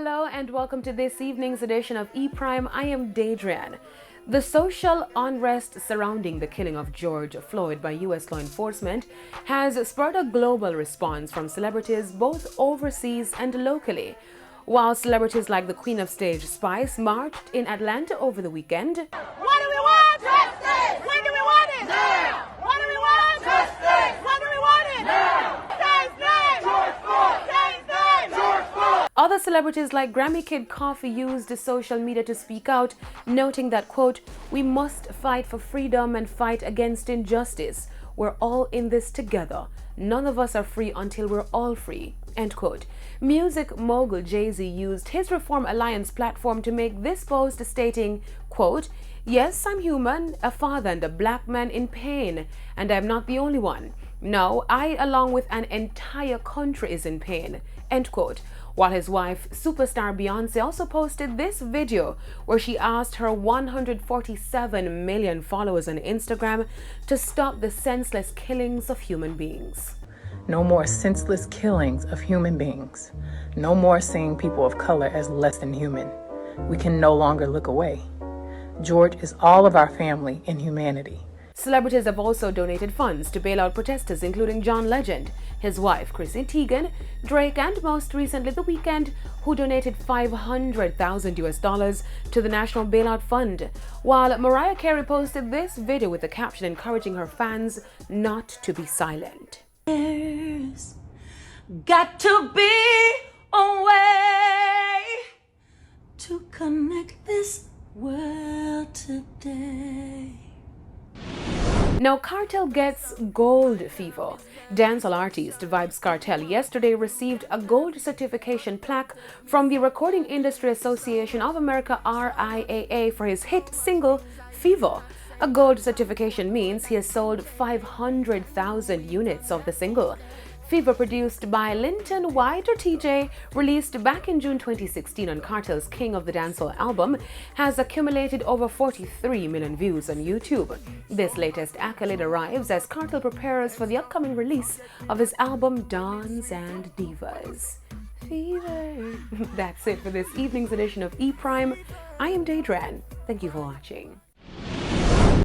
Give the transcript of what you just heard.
Hello and welcome to this evening's edition of E-Prime. I am Daedrian. The social unrest surrounding the killing of George Floyd by U.S. law enforcement has spurred a global response from celebrities both overseas and locally. While celebrities like the Queen of Stage Spice marched in Atlanta over the weekend. What do we want? Justice! When do we want it? Now! What do we want? Justice! When do we want it? Now! Say his name! George Floyd! Say his name! George Floyd! Other celebrities like Grammy Kid Coffee used social media to speak out, noting that, quote, "We must fight for freedom and fight against injustice. We're all in this together. None of us are free until we're all free," end quote. Music mogul Jay-Z used his Reform Alliance platform to make this post, stating, quote, "Yes, I'm human, a father and a black man in pain, and I'm not the only one. No, I, along with an entire country, is in pain," end quote. While his wife, superstar Beyonce, also posted this video where she asked her 147 million followers on Instagram to stop the senseless killings of human beings. No more senseless killings of human beings. No more seeing people of color as less than human. We can no longer look away. George is all of our family in humanity. Celebrities have also donated funds to bail out protesters, including John Legend, his wife Chrissy Teigen, Drake, and most recently The Weeknd, who donated $500,000 to the National Bailout Fund, while Mariah Carey posted this video with a caption encouraging her fans not to be silent. There's got to be a way to connect this world today. Now, Cartel gets gold fever. Dancehall artist Vybz Kartel yesterday received a gold certification plaque from the Recording Industry Association of America, RIAA, for his hit single, Fever. A gold certification means he has sold 500,000 units of the single. Fever, produced by Linton White or TJ, released back in June 2016 on Cartel's King of the Dancehall album, has accumulated over 43 million views on YouTube. This latest accolade arrives as Cartel prepares for the upcoming release of his album Dons and Divas. Fever. That's it for this evening's edition of E-Prime. I am Daedran. Thank you for watching.